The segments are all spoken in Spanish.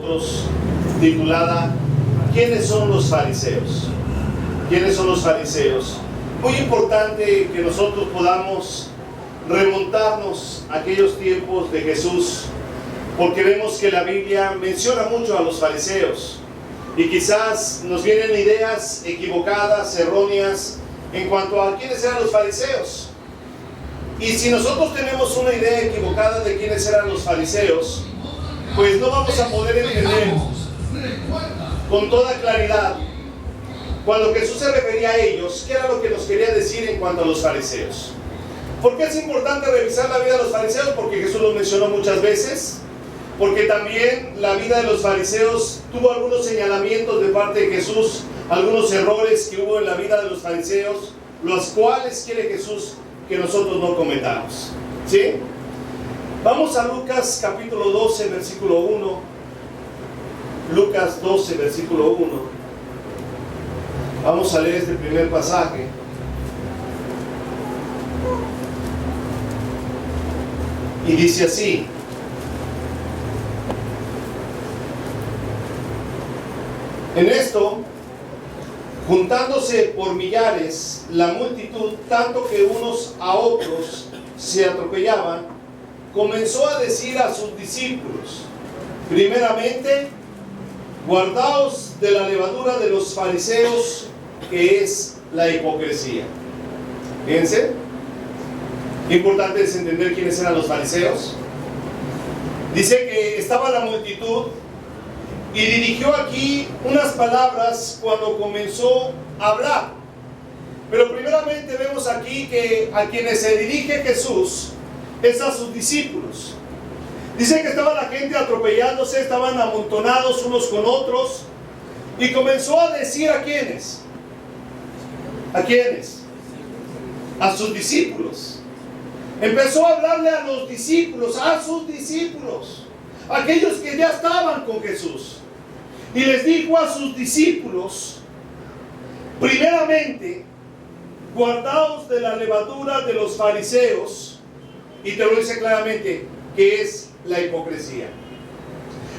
nosotros, titulada ¿Quiénes son los fariseos? ¿Quiénes son los fariseos? Muy importante que nosotros podamos remontarnos a aquellos tiempos de Jesús, porque vemos que la Biblia menciona mucho a los fariseos y quizás nos vienen ideas equivocadas, erróneas en cuanto a quiénes eran los fariseos. Y si nosotros tenemos una idea equivocada de quiénes eran los fariseos, pues no vamos a poder entender con toda claridad cuando Jesús se refería a ellos, qué era lo que nos quería decir en cuanto a los fariseos. ¿Por qué es importante revisar la vida de los fariseos? Porque Jesús lo mencionó muchas veces, porque también la vida de los fariseos tuvo algunos señalamientos de parte de Jesús, algunos errores que hubo en la vida de los fariseos, los cuales quiere Jesús que nosotros no cometamos. ¿Sí? Vamos a Lucas capítulo 12, versículo 1. Lucas 12, versículo 1. Vamos a leer este primer pasaje. Y dice así: en esto, juntándose por millares la multitud, tanto que unos a otros se atropellaban, comenzó a decir a sus discípulos: primeramente, guardaos de la levadura de los fariseos, que es la hipocresía. Fíjense, qué importante es entender quiénes eran los fariseos. Dice que estaba la multitud y dirigió aquí unas palabras cuando comenzó a hablar. Pero primeramente vemos aquí que a quienes se dirige Jesús es a sus discípulos. Dice que estaba la gente atropellándose, estaban amontonados unos con otros, y comenzó a decir ¿a quiénes? ¿A quiénes? A sus discípulos. Empezó a hablarle a los discípulos, a sus discípulos, aquellos que ya estaban con Jesús. Y les dijo a sus discípulos: primeramente, guardaos de la levadura de los fariseos. Y te lo dice claramente, que es la hipocresía.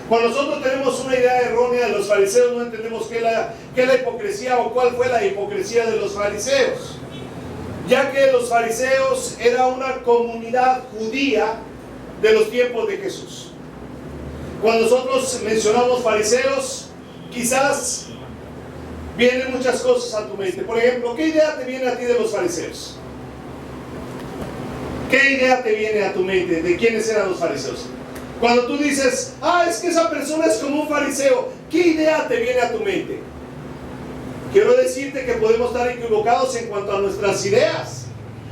Cuando nosotros tenemos una idea errónea de los fariseos, no entendemos qué es la hipocresía o cuál fue la hipocresía de los fariseos, ya que los fariseos era una comunidad judía de los tiempos de Jesús. Cuando nosotros mencionamos fariseos, quizás vienen muchas cosas a tu mente. Por ejemplo, ¿qué idea te viene a ti de los fariseos? ¿Qué idea te viene a tu mente de quiénes eran los fariseos? Cuando tú dices, es que esa persona es como un fariseo, ¿qué idea te viene a tu mente? Quiero decirte que podemos estar equivocados en cuanto a nuestras ideas,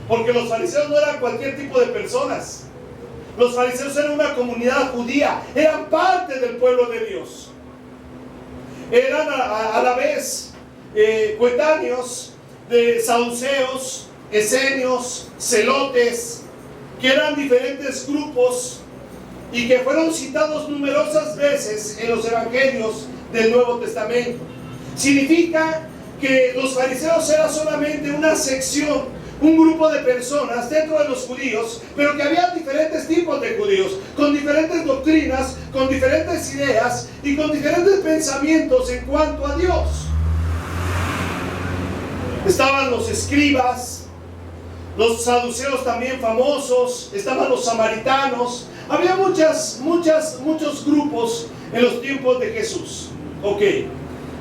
porque los fariseos no eran cualquier tipo de personas. Los fariseos eran una comunidad judía, eran parte del pueblo de Dios. Eran a la vez coetáneos de saduceos, esenios, celotes, que eran diferentes grupos y que fueron citados numerosas veces en los evangelios del Nuevo Testamento. Significa que los fariseos eran solamente una sección, un grupo de personas dentro de los judíos, pero que había diferentes tipos de judíos, con diferentes doctrinas, con diferentes ideas y con diferentes pensamientos en cuanto a Dios. Estaban los escribas, los saduceos también famosos, estaban los samaritanos. Había muchos grupos en los tiempos de Jesús. Ok,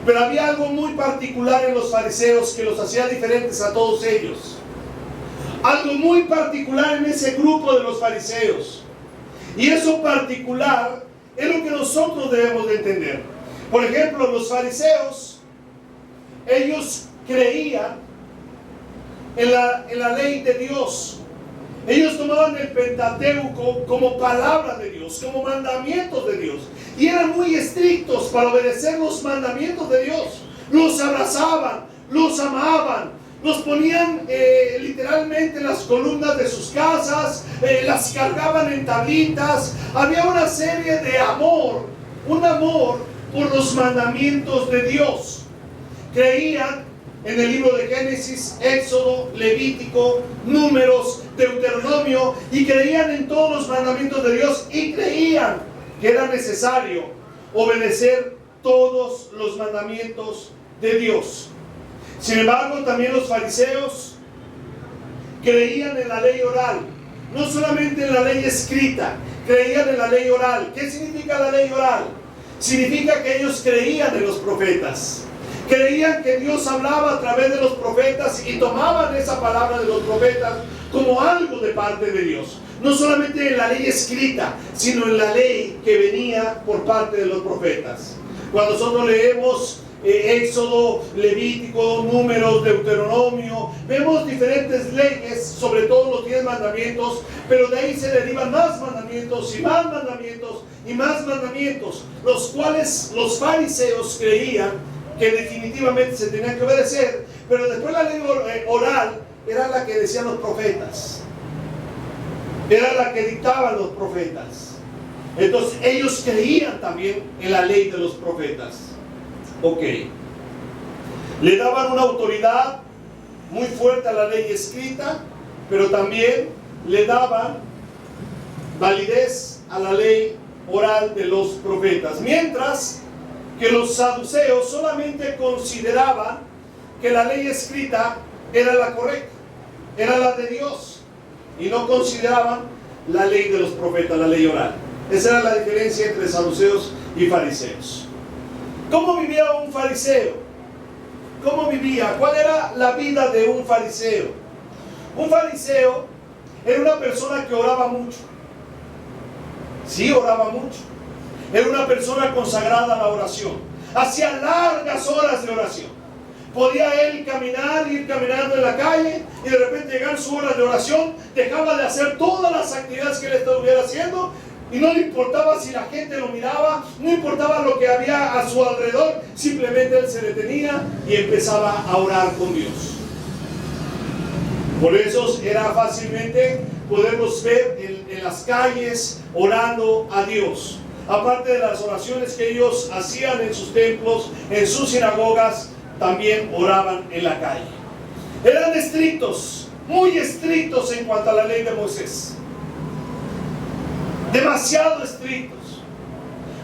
pero había algo muy particular en los fariseos que los hacía diferentes a todos ellos. Algo muy particular en ese grupo de los fariseos. Y eso particular es lo que nosotros debemos de entender. Por ejemplo, los fariseos, ellos creían en la ley de Dios. Ellos tomaban el Pentateuco como palabra de Dios, como mandamientos de Dios, y eran muy estrictos para obedecer los mandamientos de Dios. Los abrazaban, los amaban, los ponían literalmente en las columnas de sus casas, las cargaban en tablitas. Había una serie de amor, un amor por los mandamientos de Dios. Creían en el libro de Génesis, Éxodo, Levítico, Números, Deuteronomio, y creían en todos los mandamientos de Dios, y creían que era necesario obedecer todos los mandamientos de Dios. Sin embargo, también los fariseos creían en la ley oral, no solamente en la ley escrita, creían en la ley oral. ¿Qué significa la ley oral? Significa que ellos creían en los profetas, creían que Dios hablaba a través de los profetas y tomaban esa palabra de los profetas como algo de parte de Dios. No solamente en la ley escrita, sino en la ley que venía por parte de los profetas. Cuando nosotros leemos Éxodo, Levítico, Números, Deuteronomio, vemos diferentes leyes, sobre todo los 10 mandamientos, pero de ahí se derivan más mandamientos y más mandamientos y más mandamientos, los cuales los fariseos creían que definitivamente se tenían que obedecer, pero después la ley oral era la que decían los profetas, era la que dictaban los profetas. Entonces ellos creían también en la ley de los profetas. Ok, le daban una autoridad muy fuerte a la ley escrita, pero también le daban validez a la ley oral de los profetas, mientras que los saduceos solamente consideraban que la ley escrita era la correcta, era la de Dios, y no consideraban la ley de los profetas, la ley oral. Esa era la diferencia entre saduceos y fariseos. ¿Cómo vivía un fariseo? ¿Cómo vivía? ¿Cuál era la vida de un fariseo? Un fariseo era una persona que oraba mucho. Sí, oraba mucho. Era una persona consagrada a la oración. Hacía largas horas de oración. Podía él ir caminando en la calle y de repente llegar su hora de oración, dejaba de hacer todas las actividades que él estuviera haciendo y no le importaba si la gente lo miraba, no importaba lo que había a su alrededor, simplemente él se detenía y empezaba a orar con Dios. Por eso era fácilmente poderlos ver en las calles orando a Dios. Aparte de las oraciones que ellos hacían en sus templos, en sus sinagogas, también oraban en la calle. Eran estrictos, muy estrictos en cuanto a la ley de Moisés. Demasiado estrictos,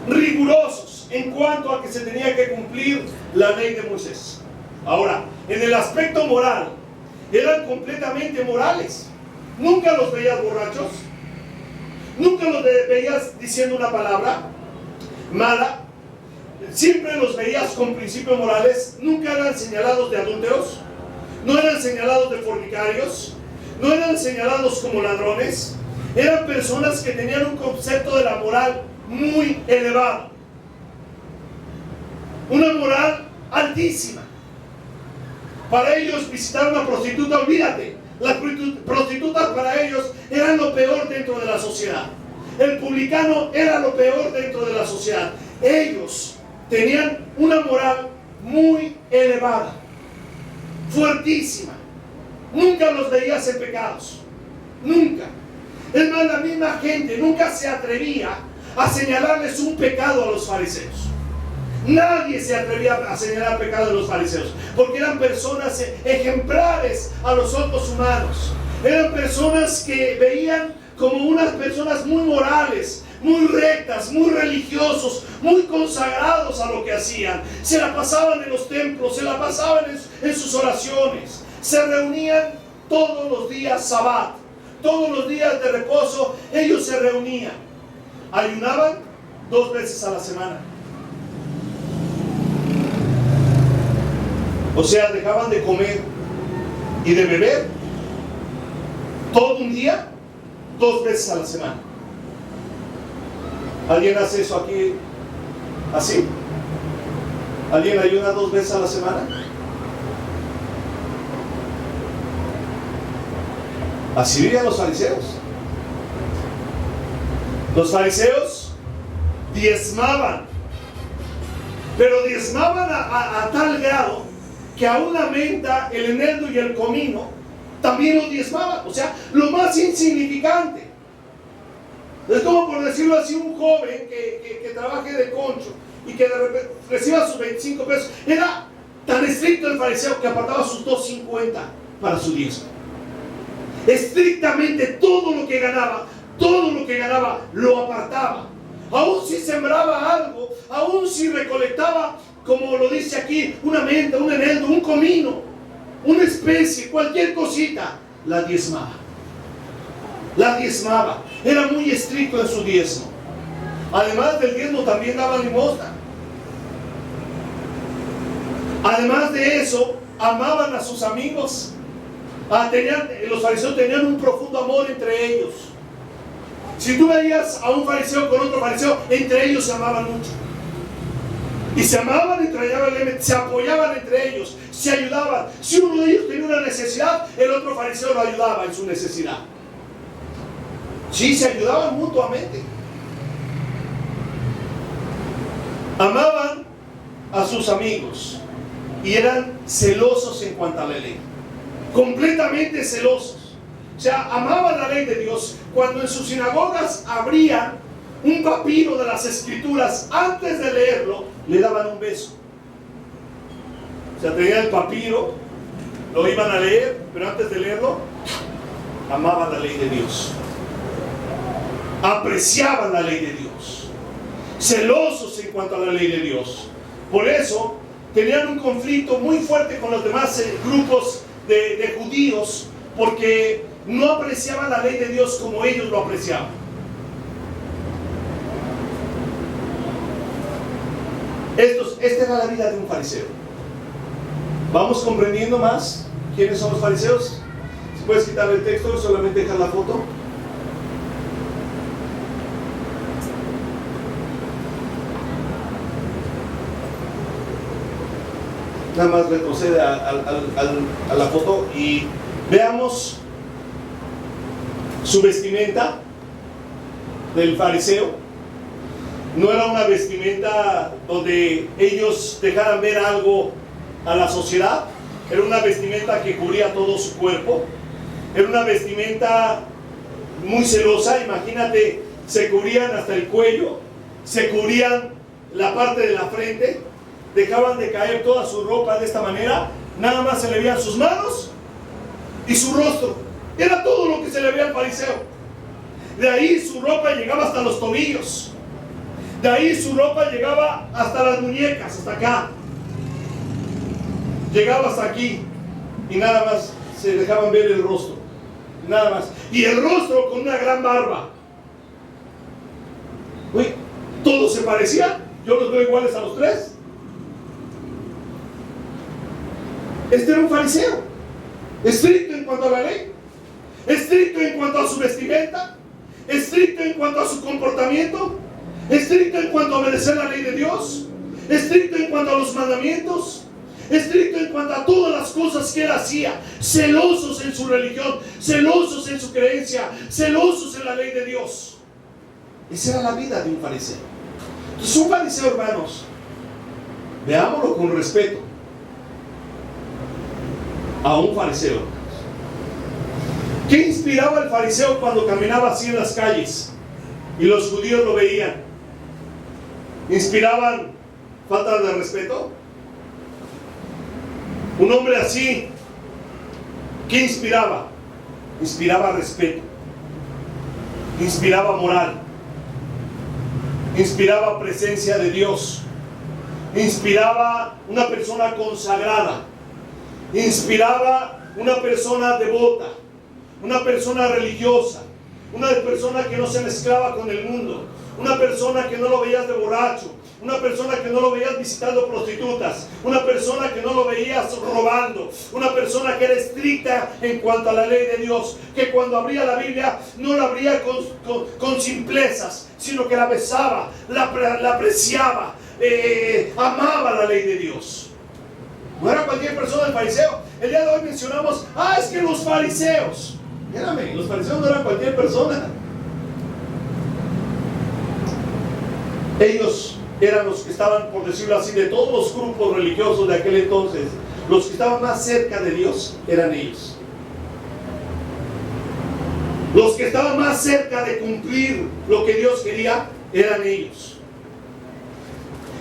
rigurosos en cuanto a que se tenía que cumplir la ley de Moisés. Ahora, en el aspecto moral, eran completamente morales. Nunca los veías borrachos, nunca los veías diciendo una palabra mala, siempre los veías con principios morales. Nunca eran señalados de adúlteros, no eran señalados de fornicarios, no eran señalados como ladrones. Eran personas que tenían un concepto de la moral muy elevado, una moral altísima. Para ellos visitar a una prostituta, olvídate, las prostitutas para ellos eran lo peor dentro de la sociedad. El publicano era lo peor dentro de la sociedad. Ellos tenían una moral muy elevada, fuertísima. Nunca los veías en pecados, nunca. Es más, la misma gente nunca se atrevía a señalarles un pecado a los fariseos. Nadie se atrevía a señalar pecado a los fariseos, porque eran personas ejemplares a los ojos humanos. Eran personas que veían como unas personas muy morales, muy rectas, muy religiosos, muy consagrados a lo que hacían. Se la pasaban en los templos, se la pasaban en sus oraciones. Se reunían todos los días sabbat. Todos los días de reposo ellos se reunían. Ayunaban 2 veces a la semana. O sea, dejaban de comer y de beber todo un día, 2 veces a la semana. ¿Alguien hace eso aquí así? ¿Alguien ayuna 2 veces a la semana? Así vivían los fariseos. Los fariseos diezmaban, pero diezmaban a tal grado que aún la menta, el eneldo y el comino también lo diezmaban. O sea, lo más insignificante. Es como, por decirlo así, un joven que trabaje de concho y que de repente reciba sus 25 pesos. Era tan estricto el fariseo que apartaba sus 2.50 para su diezmo. Estrictamente todo lo que ganaba lo apartaba. Aún si sembraba algo, aún si recolectaba, como lo dice aquí, una menta, un eneldo, un comino, una especie, cualquier cosita, la diezmaba. La diezmaba. Era muy estricto en su diezmo. Además del diezmo también daba limosna. Además de eso, amaban a sus amigos. Los fariseos tenían un profundo amor entre ellos. Si tú veías a un fariseo con otro fariseo, entre ellos se amaban mucho. Y se amaban entrañablemente, se apoyaban entre ellos, se ayudaban. Si uno de ellos tenía una necesidad, el otro fariseo lo ayudaba en su necesidad. Sí, se ayudaban mutuamente. Amaban a sus amigos y eran celosos en cuanto a la ley. Completamente celosos. O sea, amaban la ley de Dios. Cuando en sus sinagogas abrían un papiro de las escrituras, antes de leerlo, le daban un beso. O sea, tenían el papiro, lo iban a leer, pero antes de leerlo, amaban la ley de Dios. Apreciaban la ley de Dios. Celosos en cuanto a la ley de Dios. Por eso, tenían un conflicto muy fuerte con los demás grupos de judíos, porque no apreciaban la ley de Dios como ellos lo apreciaban. Esta era la vida de un fariseo. ¿Vamos comprendiendo más quiénes son los fariseos? Si puedes quitar el texto y solamente dejar la foto. Nada más retrocede a la foto y veamos su vestimenta del fariseo. No era una vestimenta donde ellos dejaran ver algo a la sociedad. Era una vestimenta que cubría todo su cuerpo. Era una vestimenta muy celosa. Imagínate, se cubrían hasta el cuello, se cubrían la parte de la frente, dejaban de caer toda su ropa de esta manera. Nada más se le veían sus manos y su rostro. Era todo lo que se le veía al fariseo. De ahí su ropa llegaba hasta los tobillos. De ahí su ropa llegaba hasta las muñecas, hasta acá. Llegaba hasta aquí. Y nada más se dejaban ver el rostro. Nada más. Y el rostro con una gran barba. Uy, todos se parecían. Yo los veo iguales a los tres. Este era un fariseo. Estricto en cuanto a la ley. Estricto en cuanto a su vestimenta. Estricto en cuanto a su comportamiento. Estricto en cuanto a obedecer la ley de Dios. Estricto en cuanto a los mandamientos. Estricto en cuanto a todas las cosas que él hacía. Celosos en su religión. Celosos en su creencia. Celosos en la ley de Dios. Esa era la vida de un fariseo. Entonces, un fariseo, hermanos, veámoslo con respeto. A un fariseo. ¿Qué inspiraba al fariseo cuando caminaba así en las calles y los judíos lo veían? ¿Inspiraban falta de respeto? Un hombre así, ¿qué inspiraba? Inspiraba respeto, inspiraba moral, inspiraba presencia de Dios, inspiraba una persona consagrada, inspiraba una persona devota, una persona religiosa, una persona que no se mezclaba con el mundo, una persona que no lo veías de borracho, una persona que no lo veías visitando prostitutas, una persona que no lo veías robando, una persona que era estricta en cuanto a la ley de Dios, que cuando abría la Biblia no la abría con simplezas, sino que la besaba, la apreciaba, amaba la ley de Dios. No era cualquier persona el fariseo. El día de hoy mencionamos, es que los fariseos. Mírame, los fariseos no eran cualquier persona. Ellos eran los que estaban, por decirlo así, de todos los grupos religiosos de aquel entonces, los que estaban más cerca de Dios eran ellos. Los que estaban más cerca de cumplir lo que Dios quería eran ellos.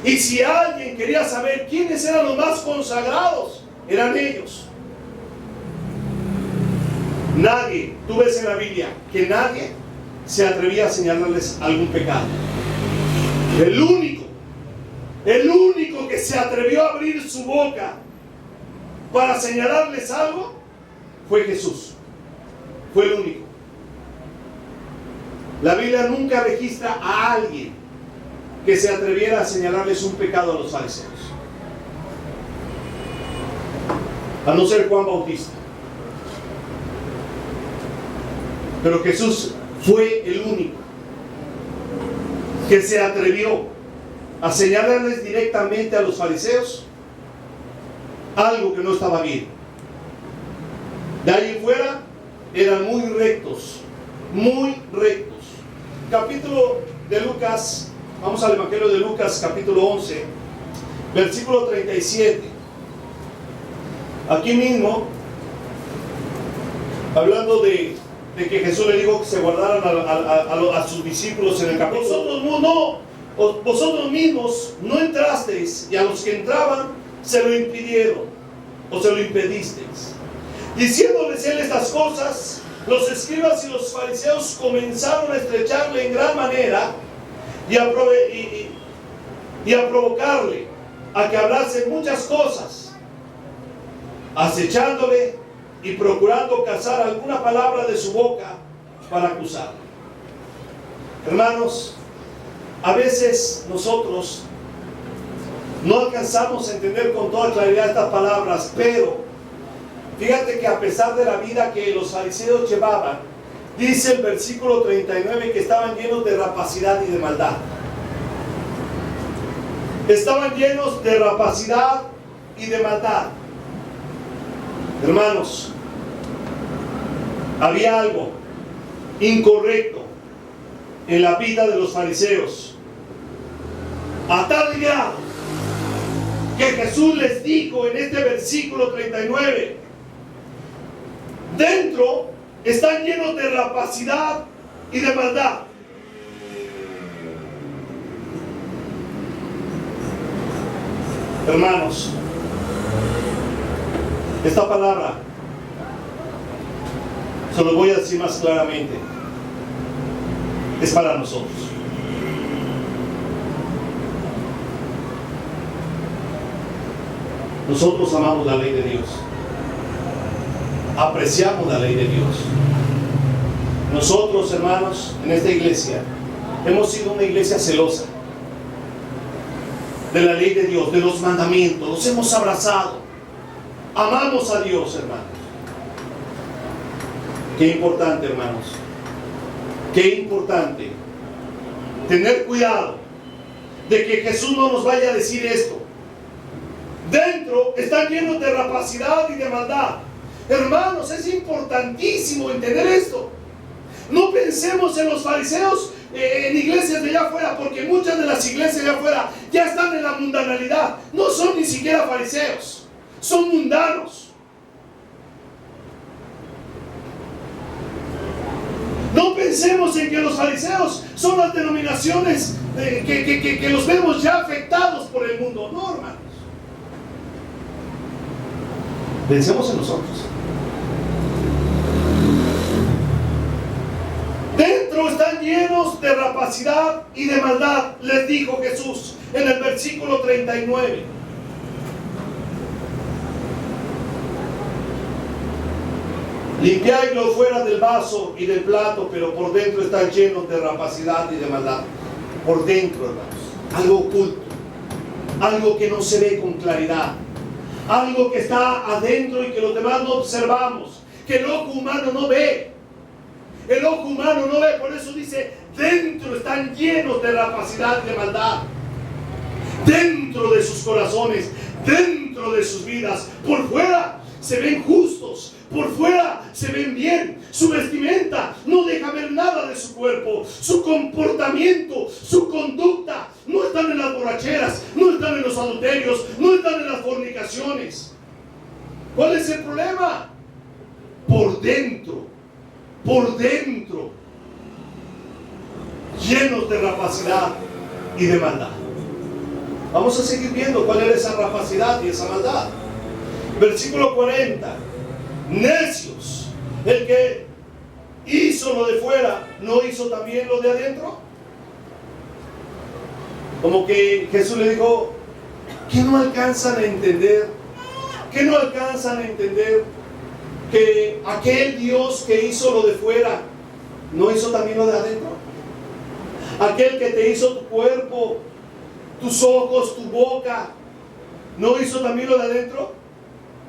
Y si alguien quería saber quiénes eran los más consagrados, eran ellos. Nadie, tú ves en la Biblia que nadie se atrevía a señalarles algún pecado. El El único que se atrevió a abrir su boca para señalarles algo fue Jesús. Fue el único. La Biblia nunca registra a alguien que se atreviera a señalarles un pecado a los fariseos, a no ser Juan Bautista. Pero Jesús fue el único que se atrevió a señalarles directamente a los fariseos algo que no estaba bien. De ahí en fuera eran muy rectos, muy rectos. Capítulo de Lucas, vamos al Evangelio de Lucas, capítulo 11, versículo 37. Aquí mismo, hablando de que Jesús le dijo que se guardaran a sus discípulos en el capítulo. Vosotros mismos no entrasteis, y a los que entraban se lo impidieron, o se lo impedisteis. Diciéndoles él estas cosas, los escribas y los fariseos comenzaron a estrecharle en gran manera y a provocarle a que hablase muchas cosas, acechándole y procurando cazar alguna palabra de su boca para acusarle. Hermanos, a veces nosotros no alcanzamos a entender con toda claridad estas palabras, pero fíjate que a pesar de la vida que los fariseos llevaban, dice el versículo 39 que estaban llenos de rapacidad y de maldad. Estaban llenos de rapacidad y de maldad. Hermanos, había algo incorrecto en la vida de los fariseos, a tal grado que Jesús les dijo en este versículo 39: dentro están llenos de rapacidad y de maldad. Hermanos, esta palabra se los voy a decir más claramente, es para nosotros. Nosotros amamos la ley de Dios, apreciamos la ley de Dios. Nosotros, hermanos, en esta iglesia hemos sido una iglesia celosa de la ley de Dios, de los mandamientos, los hemos abrazado, amamos a Dios, hermanos. Qué importante, hermanos, qué importante tener cuidado de que Jesús no nos vaya a decir esto: dentro están llenos de rapacidad y de maldad. Hermanos, es importantísimo entender esto. No pensemos en los fariseos en iglesias de allá afuera, porque muchas de las iglesias de allá afuera ya están en la mundanalidad. No son ni siquiera fariseos, son mundanos. No pensemos en que los fariseos son las denominaciones que los vemos ya afectados por el mundo. No, hermanos. Pensemos en nosotros. Dentro están llenos de rapacidad y de maldad, les dijo Jesús en el versículo 39. Limpiadlo fuera del vaso y del plato, pero por dentro están llenos de rapacidad y de maldad. Por dentro, hermanos, algo oculto, algo que no se ve con claridad, algo que está adentro y que los demás no observamos, que el ojo humano no ve. El ojo humano no ve, por eso dice: dentro están llenos de rapacidad y de maldad. Dentro de sus corazones, dentro de sus vidas. Por fuera se ven justos, por fuera se ven bien. Su vestimenta no deja ver nada de su cuerpo. Su comportamiento, su conducta, no están en las borracheras, no están en los adulterios, no están en las fornicaciones. ¿Cuál es el problema? Por dentro, llenos de rapacidad y de maldad. Vamos a seguir viendo cuál era esa rapacidad y esa maldad. Versículo 40. Necios, el que hizo lo de fuera, ¿no hizo también lo de adentro? Como que Jesús le dijo, ¿qué no alcanzan a entender? ¿Qué no alcanzan a entender? Que aquel Dios que hizo lo de fuera, ¿no hizo también lo de adentro? Aquel que te hizo tu cuerpo, tus ojos, tu boca, ¿no hizo también lo de adentro?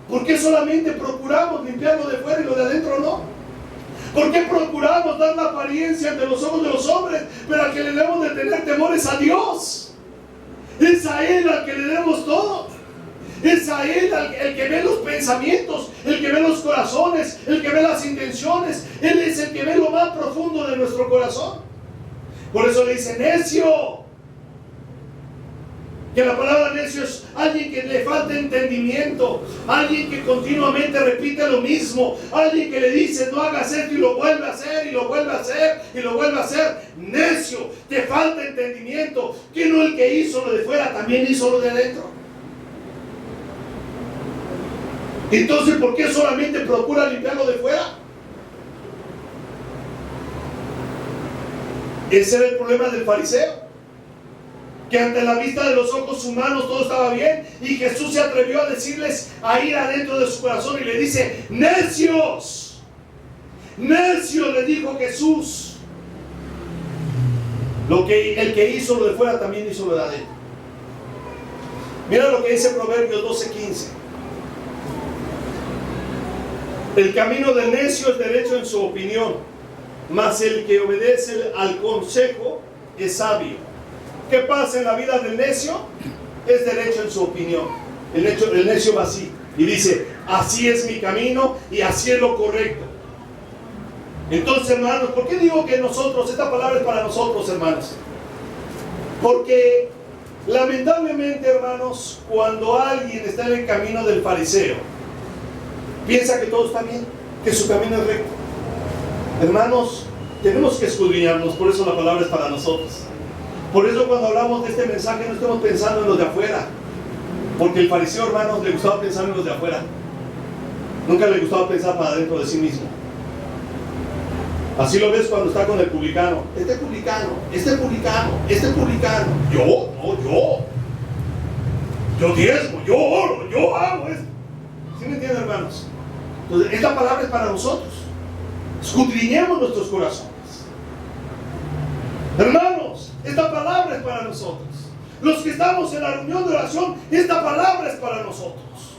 ¿Por qué solamente procuramos limpiar lo de fuera y lo de adentro no? ¿Por qué procuramos dar la apariencia ante los ojos de los hombres, pero al que le debemos de tener temor es a Dios? Es a Él al que le debemos todo. Es a Él el que ve los pensamientos, el que ve los corazones, el que ve las intenciones. Él es el que ve lo más profundo de nuestro corazón. Por eso le dice necio. Que la palabra necio es alguien que le falta entendimiento, alguien que continuamente repite lo mismo, alguien que le dice no hagas esto y lo vuelve a hacer y lo vuelve a hacer y lo vuelve a hacer. Necio, te falta entendimiento. Que no el que hizo lo de fuera también hizo lo de adentro. Entonces, ¿por qué solamente procura limpiar lo de fuera? Ese era el problema del fariseo, que ante la vista de los ojos humanos todo estaba bien, y Jesús se atrevió a decirles, a ir adentro de su corazón, y le dice, necios, necios, le dijo Jesús. El que hizo lo de fuera también hizo lo de adentro. Mira lo que dice Proverbios 12:15. El camino del necio es derecho en su opinión, mas el que obedece al consejo es sabio. ¿Qué pasa en la vida del necio? Es derecho en su opinión. El necio va así y dice, así es mi camino y así es lo correcto. Entonces, hermanos, ¿por qué digo que nosotros, esta palabra es para nosotros, hermanos? Porque lamentablemente, hermanos, cuando alguien está en el camino del fariseo, piensa que todo está bien, que su camino es recto. Hermanos, tenemos que escudriñarnos, por eso la palabra es para nosotros. Por eso cuando hablamos de este mensaje no estamos pensando en los de afuera, porque el fariseo, hermanos, le gustaba pensar en los de afuera, nunca le gustaba pensar para dentro de sí mismo. Así lo ves cuando está con el publicano. Este publicano, este publicano, este publicano. Yo diezmo, yo oro, yo hago esto. ¿Sí me entienden, hermanos? Entonces, esta palabra es para nosotros. Escudriñemos nuestros corazones. Hermanos, esta palabra es para nosotros. Los que estamos en la reunión de oración, esta palabra es para nosotros.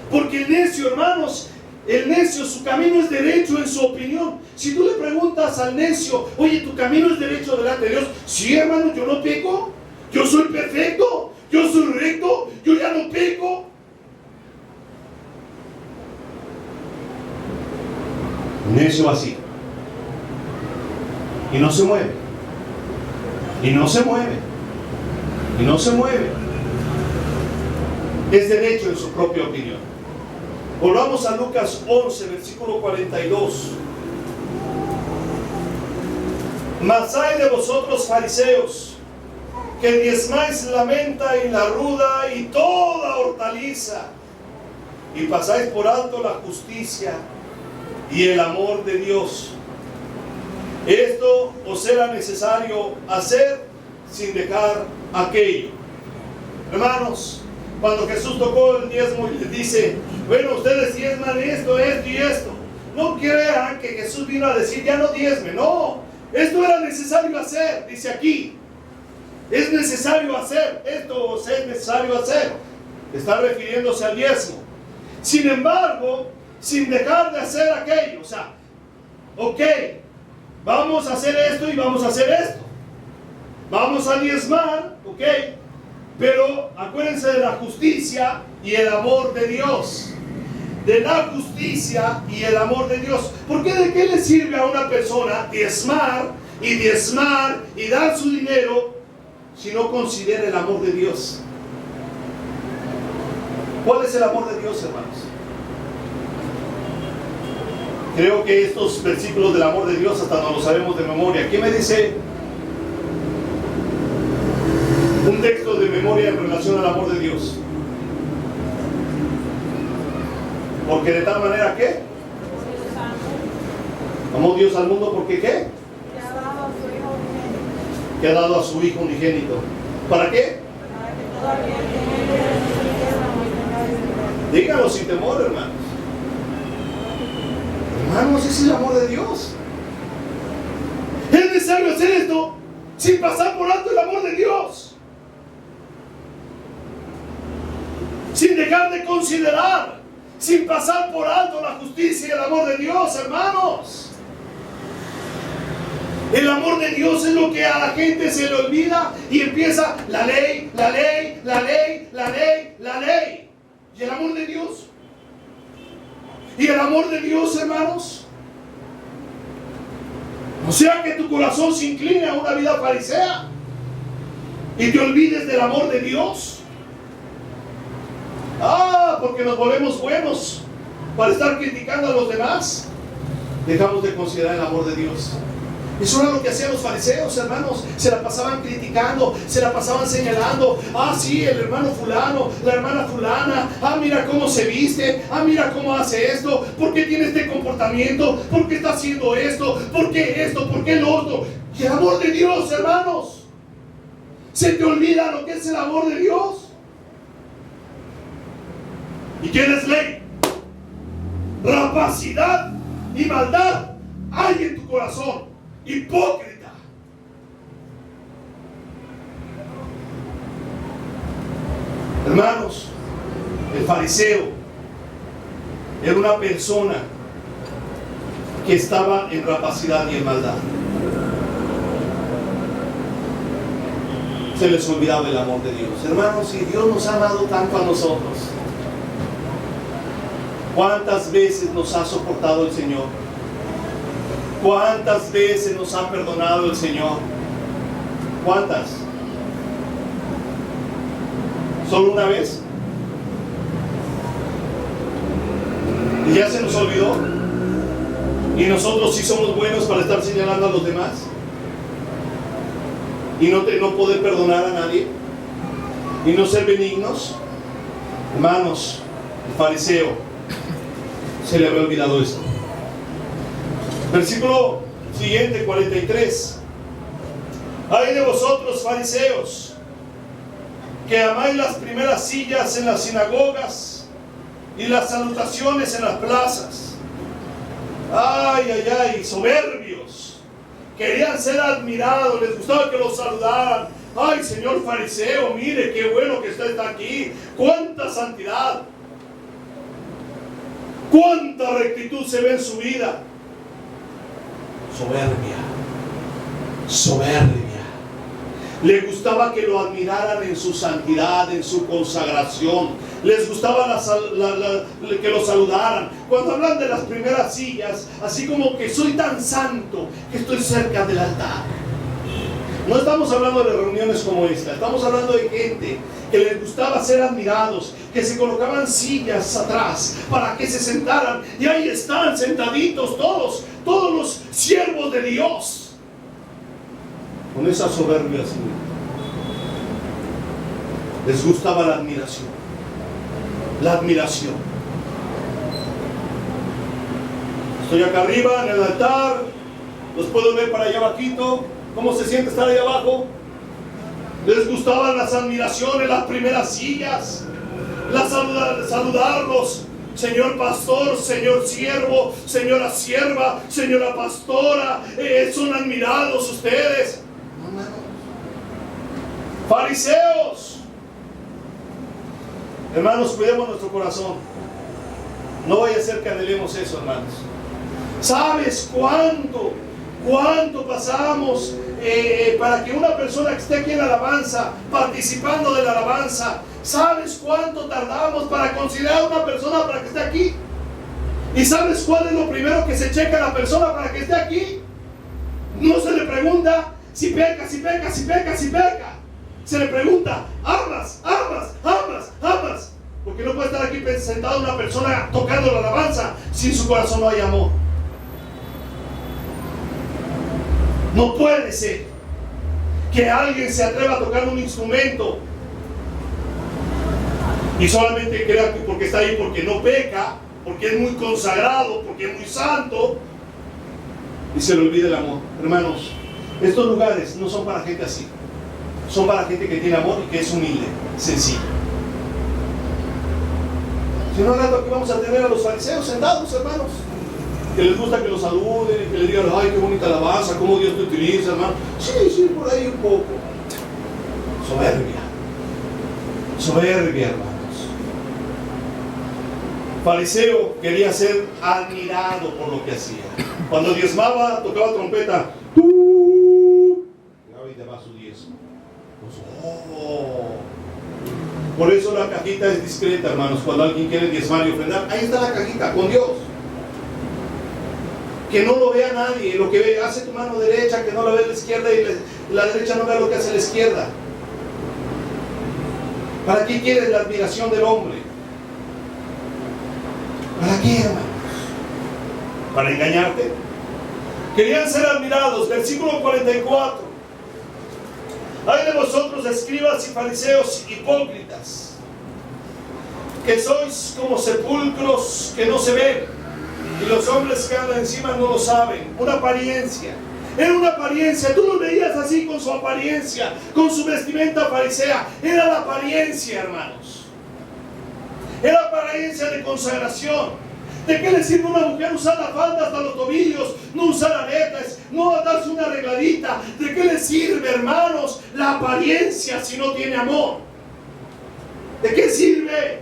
Porque el necio, hermanos, el necio, su camino es derecho en su opinión. Si tú le preguntas al necio, oye, ¿tu camino es derecho delante de Dios? Sí, hermano, yo no peco, yo soy perfecto, yo soy recto, yo ya no peco. Necio así. Y no se mueve. Y no se mueve. Y no se mueve. Es derecho en su propia opinión. Volvamos a Lucas 11, versículo 42. Mas hay de vosotros, fariseos, que diezmáis la menta y la ruda y toda hortaliza, y pasáis por alto la justicia y el amor de Dios. Esto os era necesario hacer sin dejar aquello. Hermanos, cuando Jesús tocó el diezmo y les dice, bueno, ustedes diezman esto, esto y esto, no crean que Jesús vino a decir, ya no diezme. No, esto era necesario hacer, dice aquí. Es necesario hacer, esto os es necesario hacer. Está refiriéndose al diezmo. Sin embargo, sin dejar de hacer aquello. O sea, ok, vamos a hacer esto y vamos a hacer esto. Vamos a diezmar, ok, pero acuérdense de la justicia y el amor de Dios. De la justicia y el amor de Dios. Porque ¿de qué le sirve a una persona diezmar y dar su dinero si no considera el amor de Dios? ¿Cuál es el amor de Dios, hermanos? Creo que estos versículos del amor de Dios hasta no los sabemos de memoria. ¿Qué me dice un texto de memoria en relación al amor de Dios? Porque de tal manera que amó Dios al mundo, porque ¿qué? que ha dado a su Hijo unigénito. ¿Para qué? Díganlo sin temor, hermanos. Hermanos, ese es el amor de Dios. Es necesario hacer esto sin pasar por alto el amor de Dios, sin dejar de considerar, sin pasar por alto la justicia y el amor de Dios, hermanos. El amor de Dios es lo que a la gente se le olvida y empieza la ley, la ley, la ley, la ley, la ley. ¿Y el amor de Dios? ¿Y el amor de Dios, hermanos? O sea que tu corazón se incline a una vida farisea y te olvides del amor de Dios. Porque nos volvemos buenos para estar criticando a los demás, dejamos de considerar el amor de Dios. Eso era lo que hacían los fariseos, hermanos. Se la pasaban criticando, se la pasaban señalando. Sí, el hermano fulano, la hermana fulana. Mira cómo se viste. Mira cómo hace esto. ¿Por qué tiene este comportamiento? ¿Por qué está haciendo esto? ¿Por qué esto? ¿Por qué lo otro? Y el amor de Dios, hermanos. ¿Se te olvida lo que es el amor de Dios? ¿Y quién es ley? Rapacidad y maldad hay en tu corazón. Hipócrita. Hermanos, el fariseo era una persona que estaba en rapacidad y en maldad. Se les olvidaba el amor de Dios. Hermanos, si Dios nos ha amado tanto a nosotros, ¿cuántas veces nos ha soportado el Señor? ¿Cuántas veces nos ha perdonado el Señor? ¿Cuántas? ¿Solo una vez? ¿Y ya se nos olvidó? ¿Y nosotros sí somos buenos para estar señalando a los demás? ¿Y no poder perdonar a nadie? ¿Y no ser benignos? Hermanos, el fariseo se le había olvidado esto. Versículo siguiente, 43. Ay de vosotros, fariseos, que amáis las primeras sillas en las sinagogas y las salutaciones en las plazas. Ay, soberbios. Querían ser admirados, les gustaba que los saludaran. Ay, señor fariseo, mire qué bueno que usted está aquí. Cuánta santidad, cuánta rectitud se ve en su vida. Soberbia. Le gustaba que lo admiraran en su santidad, en su consagración. Les gustaba que lo saludaran. Cuando hablan de las primeras sillas, así como que soy tan santo que estoy cerca del altar. No estamos hablando de reuniones como esta. Estamos hablando de gente que les gustaba ser admirados, que se colocaban sillas atrás para que se sentaran. Y ahí están sentaditos todos los siervos de Dios, con esa soberbia así. Les gustaba la admiración. Estoy acá arriba en el altar, los puedo ver para allá abajito. ¿Cómo se siente estar ahí abajo? Les gustaban las admiraciones, las primeras sillas, saludarlos. Señor pastor, señor siervo, señora sierva, señora pastora, son admirados ustedes. Fariseos. Hermanos, cuidemos nuestro corazón. No vaya a ser que anhelemos eso, hermanos. ¿Sabes cuánto pasamos para que una persona que esté aquí en la alabanza, participando de la alabanza? ¿Sabes cuánto tardamos para considerar a una persona para que esté aquí? ¿Y sabes cuál es lo primero que se checa a la persona para que esté aquí? No se le pregunta si peca. Se le pregunta, ¿amas? Porque no puede estar aquí sentado una persona tocando la alabanza si en su corazón no hay amor. No puede ser que alguien se atreva a tocar un instrumento y solamente crea que porque está ahí, porque no peca, porque es muy consagrado, porque es muy santo, y se le olvida el amor. Hermanos, Estos lugares no son para gente así. Son para gente que tiene amor y que es humilde, sencillo. Si no, al rato aquí vamos a tener a los fariseos sentados, hermanos, que les gusta que los saluden, que les digan, ay, qué bonita alabanza, cómo Dios te utiliza, hermano. Sí, por ahí un poco. Soberbia, hermanos. Fariseo quería ser admirado por lo que hacía. Cuando diezmaba, tocaba trompeta. Y te va su diezmo. Por eso la cajita es discreta, hermanos. Cuando alguien quiere diezmar y ofrendar, ahí está la cajita, con Dios. Que no lo vea nadie. Lo que hace tu mano derecha, que no la ve la izquierda, y la derecha no vea lo que hace la izquierda. ¿Para qué quieres la admiración del hombre? ¿Para qué, hermanos? ¿Para engañarte? Querían ser admirados. Versículo 44. Ay de vosotros, escribas y fariseos hipócritas, que sois como sepulcros que no se ven, y los hombres que andan encima no lo saben. Una apariencia. Era una apariencia. Tú lo veías así, con su apariencia, con su vestimenta farisea. Era la apariencia, hermanos. Era la apariencia de consagración. ¿De qué le sirve a una mujer usar la falda hasta los tobillos, no usar aretes, no darse una arregladita? ¿De qué le sirve, hermanos, la apariencia si no tiene amor? ¿De qué sirve?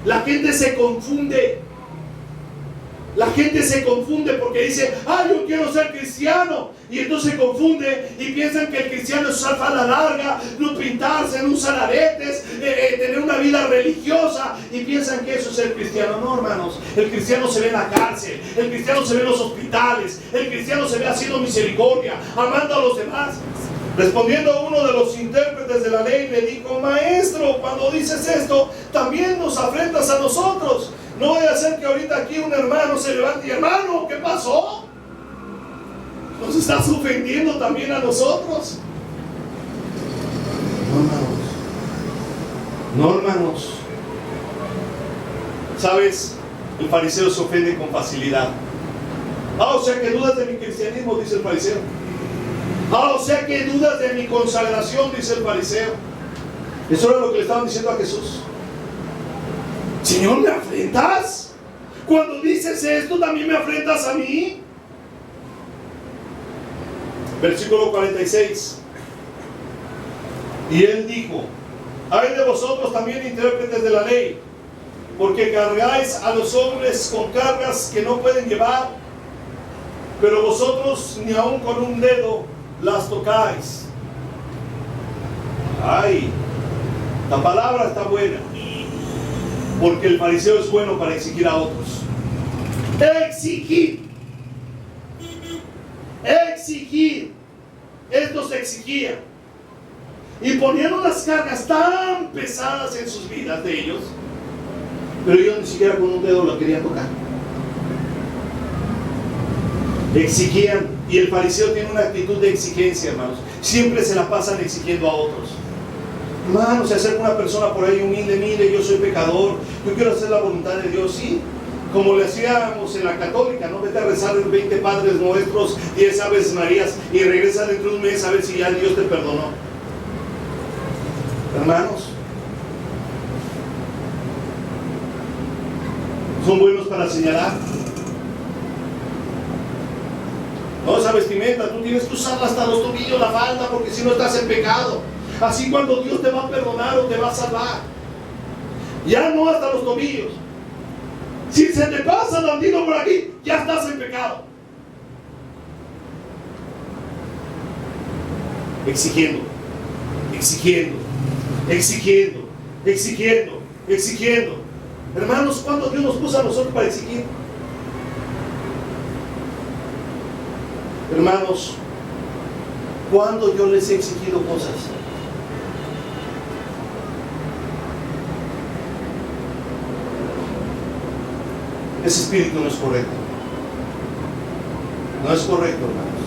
La gente se confunde. La gente se confunde porque dice, yo quiero ser cristiano. Y entonces se confunde y piensan que el cristiano es usar falda larga, no pintarse, no usar aretes, tener una vida religiosa. Y piensan que eso es ser cristiano. No, hermanos. El cristiano se ve en la cárcel. El cristiano se ve en los hospitales. El cristiano se ve haciendo misericordia, amando a los demás. Respondiendo a uno de los intérpretes de la ley, le dijo, maestro, cuando dices esto, también nos afrentas a nosotros. No vaya a ser que ahorita aquí un hermano se levante y, hermano, ¿qué pasó? ¿Nos estás ofendiendo también a nosotros? No, hermanos. ¿Sabes? El fariseo se ofende con facilidad. O sea que dudas de mi cristianismo, dice el fariseo. O sea que dudas de mi consagración, dice el fariseo. Eso era lo que le estaban diciendo a Jesús. Señor, ¿me afrentas? Cuando dices esto, ¿también me afrentas a mí? Versículo 46. Y él dijo, ay de vosotros también, intérpretes de la ley, porque cargáis a los hombres con cargas que no pueden llevar, pero vosotros ni aun con un dedo las tocáis. Ay, la palabra está buena. Porque el fariseo es bueno para exigir a otros. Exigir. Estos exigían. Y ponían unas cargas tan pesadas en sus vidas de ellos. Pero ellos ni siquiera con un dedo la querían tocar. Exigían. Y el fariseo tiene una actitud de exigencia, hermanos. Siempre se la pasan exigiendo a otros. Hermano, se acerca una persona por ahí humilde, mire, yo soy pecador, yo quiero hacer la voluntad de Dios, sí, como le hacíamos en la católica, ¿no? Vete a rezar 20 Padres Nuestros, 10 Aves Marías y regresa dentro de un mes a ver si ya Dios te perdonó. Hermanos, son buenos para señalar. No, esa vestimenta, tú tienes que usarla hasta los tobillos, la falda, porque si no estás en pecado. Así cuando Dios te va a perdonar o te va a salvar, ya no hasta los tobillos. Si se te pasa andando por aquí, ya estás en pecado. Exigiendo. Hermanos, ¿cuándo Dios nos puso a nosotros para exigir? Hermanos, ¿cuándo yo les he exigido cosas? Ese espíritu no es correcto. No es correcto, hermanos.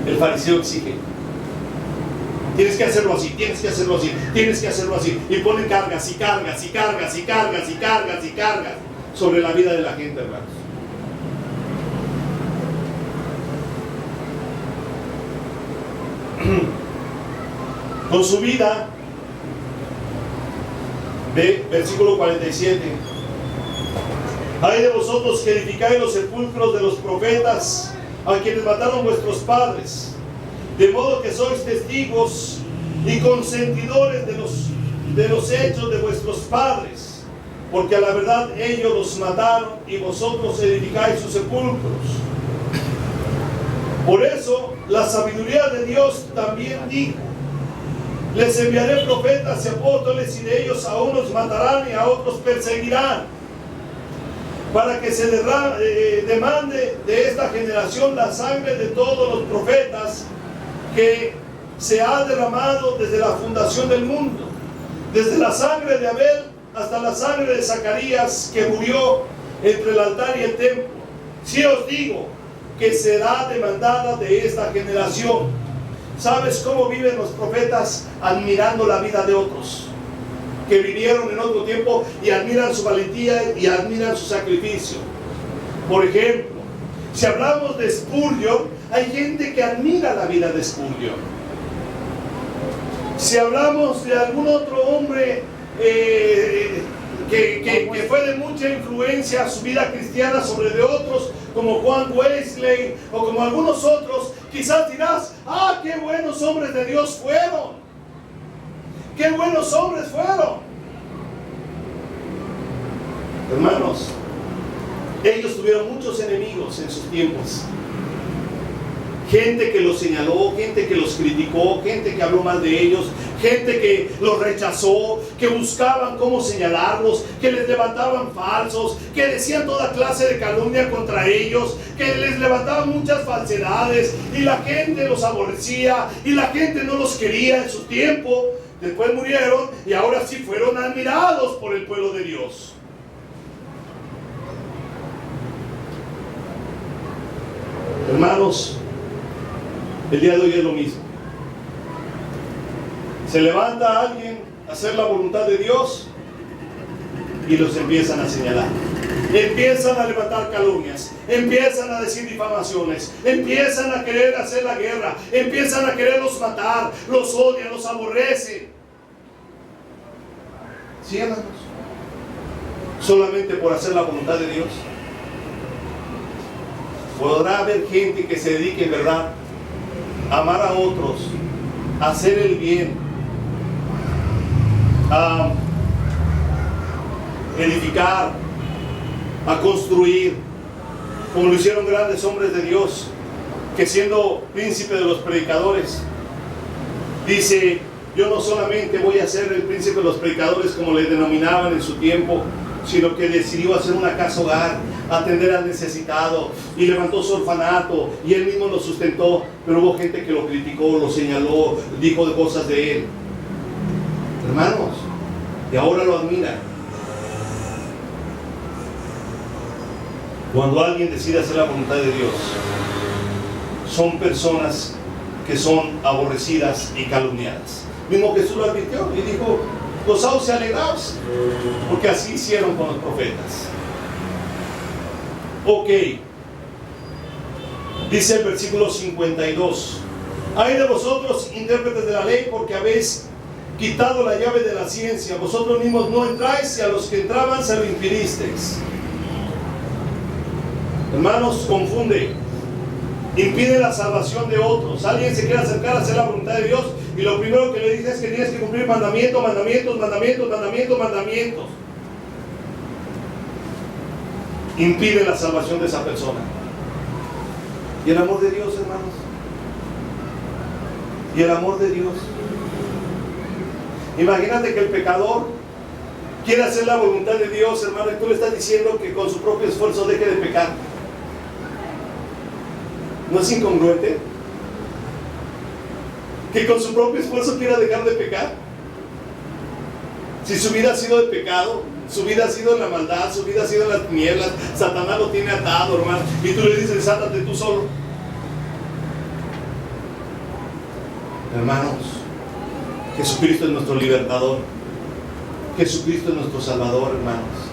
El fariseo exige. Tienes que hacerlo así, tienes que hacerlo así, tienes que hacerlo así. Y ponen cargas y cargas y cargas y cargas y cargas y cargas sobre la vida de la gente, hermanos. con su vida. Ve, versículo 47. Ay de vosotros que edificáis los sepulcros de los profetas, a quienes mataron vuestros padres, de modo que sois testigos y consentidores de los hechos de vuestros padres, porque a la verdad ellos los mataron y vosotros edificáis sus sepulcros. Por eso la sabiduría de Dios también dijo: les enviaré profetas y apóstoles, y de ellos a unos matarán y a otros perseguirán, para que se demande de esta generación la sangre de todos los profetas que se ha derramado desde la fundación del mundo, desde la sangre de Abel hasta la sangre de Zacarías, que murió entre el altar y el templo. Si os digo que será demandada de esta generación. ¿Sabes cómo viven los profetas? Admirando la vida de otros que vivieron en otro tiempo, y admiran su valentía y admiran su sacrificio. Por ejemplo, si hablamos de Spurgeon, hay gente que admira la vida de Spurgeon. Si hablamos de algún otro hombre que fue de mucha influencia a su vida cristiana sobre de otros, como Juan Wesley o como algunos otros, quizás dirás: ¡ah, qué buenos hombres de Dios fueron! ¡Qué buenos hombres fueron! Hermanos, ellos tuvieron muchos enemigos en sus tiempos. Gente que los señaló, gente que los criticó, gente que habló mal de ellos, gente que los rechazó, que buscaban cómo señalarlos, que les levantaban falsos, que decían toda clase de calumnia contra ellos, que les levantaban muchas falsedades, y la gente los aborrecía y la gente no los quería en su tiempo. Después murieron y ahora sí fueron admirados por el pueblo de Dios. Hermanos, el día de hoy es lo mismo. Se levanta alguien a hacer la voluntad de Dios y los empiezan a señalar. Empiezan a levantar calumnias, empiezan a decir difamaciones, empiezan a querer hacer la guerra, empiezan a quererlos matar, los odian, los aborrecen. ¿Sí, hermanos? Solamente por hacer la voluntad de Dios. Podrá haber gente que se dedique en verdad a amar a otros, a hacer el bien, a edificar, a construir, como lo hicieron grandes hombres de Dios, que siendo príncipe de los predicadores, dice: yo no solamente voy a ser el príncipe de los predicadores, como le denominaban en su tiempo, sino que decidió hacer una casa hogar, atender al necesitado, y levantó su orfanato, y él mismo lo sustentó. Pero hubo gente que lo criticó, lo señaló, dijo de cosas de él. Hermanos, y ahora lo admira. Cuando alguien decide hacer la voluntad de Dios, son personas que son aborrecidas y calumniadas. Mismo Jesús lo advirtió y dijo: gozaos y alegraos, porque así hicieron con los profetas. Ok, dice el versículo 52: ay de vosotros, intérpretes de la ley, porque habéis quitado la llave de la ciencia. Vosotros mismos no entráis, y a los que entraban se lo impedisteis. Hermanos, confunde, impide la salvación de otros. Alguien se quiere acercar a hacer la voluntad de Dios, y lo primero que le dice es que tienes que cumplir mandamientos. Impide la salvación de esa persona. Y el amor de Dios, hermanos, y el amor de Dios. Imagínate que el pecador quiere hacer la voluntad de Dios, hermano, y tú le estás diciendo que con su propio esfuerzo deje de pecar. ¿No es incongruente? Que con su propio esfuerzo quiera dejar de pecar. Si su vida ha sido de pecado, su vida ha sido en la maldad, su vida ha sido en las tinieblas, Satanás lo tiene atado, hermano, y tú le dices: desátate tú solo. Hermanos, Jesucristo es nuestro libertador. Jesucristo es nuestro Salvador, hermanos.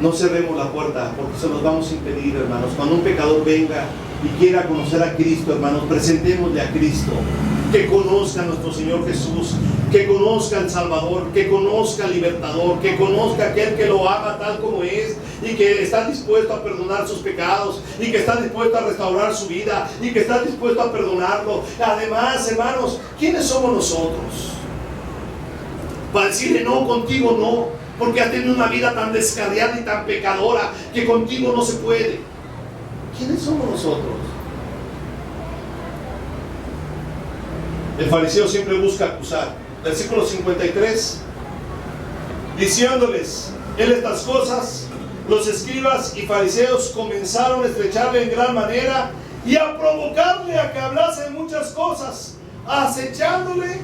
No cerremos la puerta, porque se nos vamos a impedir, hermanos. Cuando un pecador venga y quiera conocer a Cristo, hermanos, presentémosle a Cristo. Que conozca a nuestro Señor Jesús, que conozca al Salvador, que conozca al Libertador, que conozca a aquel que lo ama tal como es y que está dispuesto a perdonar sus pecados y que está dispuesto a restaurar su vida y que está dispuesto a perdonarlo. Además, hermanos, ¿quiénes somos nosotros para decirle no, contigo no? Porque has tenido una vida tan descarriada y tan pecadora que contigo no se puede. ¿Quiénes somos nosotros? El fariseo siempre busca acusar. Versículo 53, diciéndoles él estas cosas, los escribas y fariseos comenzaron a estrecharle en gran manera y a provocarle a que hablase muchas cosas, acechándole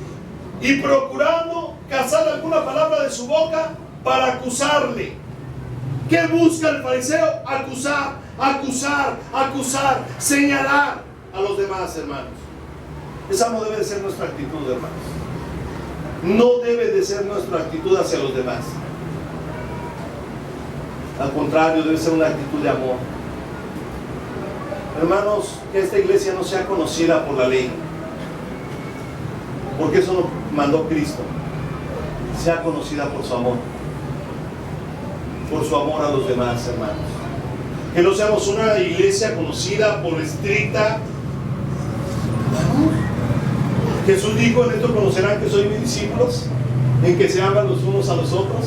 y procurando cazar alguna palabra de su boca para acusarle. ¿Qué busca el fariseo? Acusar, acusar, acusar, señalar a los demás, hermanos. Esa no debe de ser nuestra actitud, hermanos. No debe de ser nuestra actitud hacia los demás. Al contrario, debe ser una actitud de amor. Hermanos, que esta iglesia no sea conocida por la ley, porque eso lo mandó Cristo. Sea conocida por su amor a los demás, hermanos. Que no seamos una iglesia conocida por estricta. Jesús dijo: en esto conocerán que soy mis discípulos, en que se aman los unos a los otros,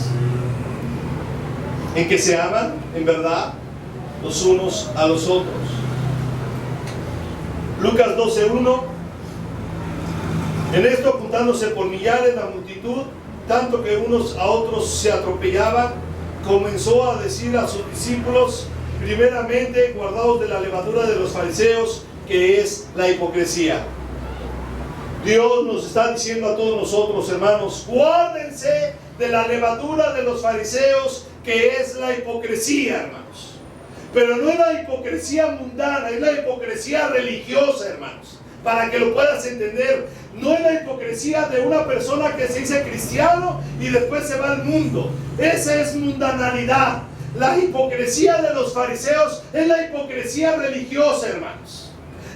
en que se aman en verdad los unos a los otros. Lucas 12:1. En esto, juntándose por millares la multitud, tanto que unos a otros se atropellaban, comenzó a decir a sus discípulos: primeramente, guardaos de la levadura de los fariseos, que es la hipocresía. Dios nos está diciendo a todos nosotros, hermanos, guárdense de la levadura de los fariseos, que es la hipocresía, hermanos. Pero no es la hipocresía mundana, es la hipocresía religiosa, hermanos. Para que lo puedas entender, no es la hipocresía de una persona que se dice cristiano y después se va al mundo. Esa es mundanalidad. La hipocresía de los fariseos es la hipocresía religiosa, hermanos.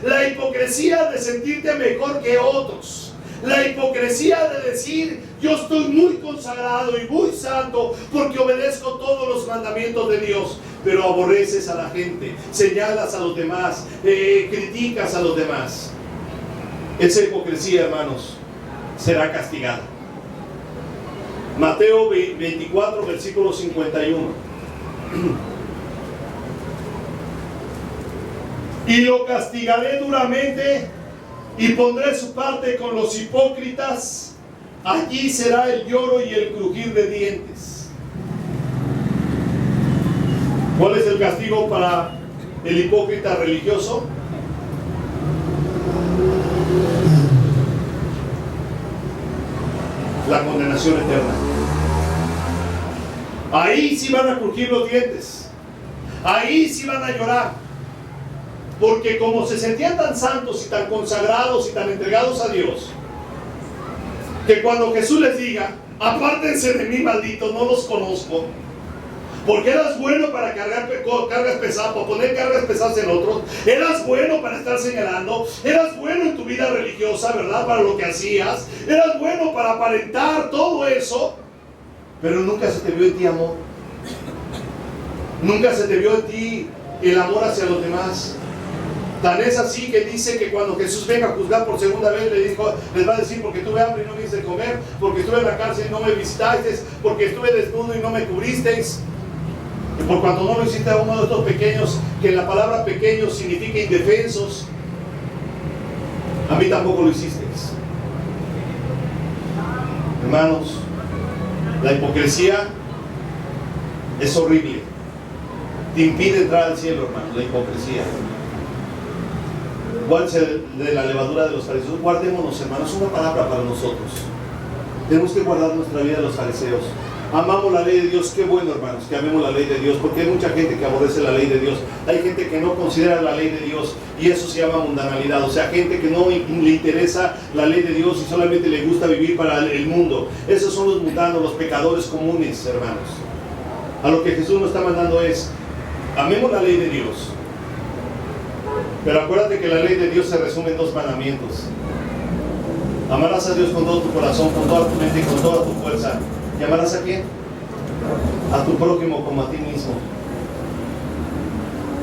La hipocresía de sentirte mejor que otros. La hipocresía de decir: yo estoy muy consagrado y muy santo porque obedezco todos los mandamientos de Dios. Pero aborreces a la gente, señalas a los demás, criticas a los demás. Esa hipocresía, hermanos, será castigada. Mateo 24, versículo 51. Y lo castigaré duramente y pondré su parte con los hipócritas. Allí será el lloro y el crujir de dientes. ¿Cuál es el castigo para el hipócrita religioso? La condenación eterna. Ahí sí van a crujir los dientes. Ahí sí van a llorar. Porque como se sentían tan santos y tan consagrados y tan entregados a Dios, que cuando Jesús les diga: apártense de mí, malditos, no los conozco, porque eras bueno para cargar cargas pesadas, para poner cargas pesadas en otros, eras bueno para estar señalando, eras bueno en tu vida religiosa, ¿verdad? Para lo que hacías, eras bueno para aparentar todo eso, pero nunca se te vio en ti amor, nunca se te vio en ti el amor hacia los demás. Tan es así que dice que cuando Jesús venga a juzgar por segunda vez, les va a decir: porque tuve hambre y no me hice comer, porque estuve en la cárcel y no me visitasteis, porque estuve desnudo y no me cubristeis. Y por cuanto no lo hiciste a uno de estos pequeños, que la palabra pequeños significa indefensos, a mí tampoco lo hicisteis. Hermanos, la hipocresía es horrible. Te impide entrar al cielo, hermanos, la hipocresía. Guárdense de la levadura de los fariseos. Guardémonos, hermanos, una palabra para nosotros. Tenemos que guardar nuestra vida de los fariseos. Amamos la ley de Dios. Qué bueno, hermanos, que amemos la ley de Dios, porque hay mucha gente que aborrece la ley de Dios. Hay gente que no considera la ley de Dios, y eso se llama mundanalidad. O sea, gente que no le interesa la ley de Dios y solamente le gusta vivir para el mundo. Esos son los mundanos, los pecadores comunes, hermanos. A lo que Jesús nos está mandando es: amemos la ley de Dios. Pero acuérdate que la ley de Dios se resume en 2 mandamientos. Amarás a Dios con todo tu corazón, con toda tu mente y con toda tu fuerza. ¿Y amarás a quién? A tu prójimo como a ti mismo.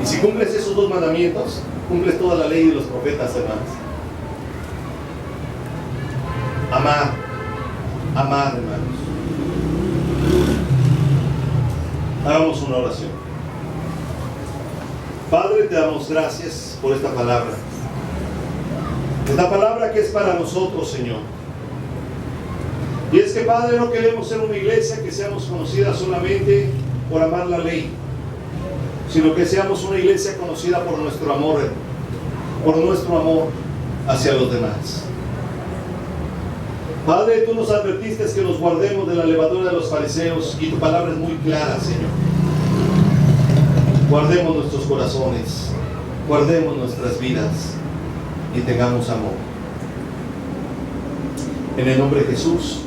Y si cumples esos 2 mandamientos, cumples toda la ley de los profetas, hermanos. Amar, hermanos. Hagamos una oración. Padre, te damos gracias por esta palabra. Esta palabra que es para nosotros, Señor. Y es que, Padre, no queremos ser una iglesia que seamos conocida solamente por amar la ley, sino que seamos una iglesia conocida por nuestro amor hacia los demás. Padre, tú nos advertiste que nos guardemos de la levadura de los fariseos, y tu palabra es muy clara, Señor. Guardemos nuestros corazones, guardemos nuestras vidas y tengamos amor. En el nombre de Jesús.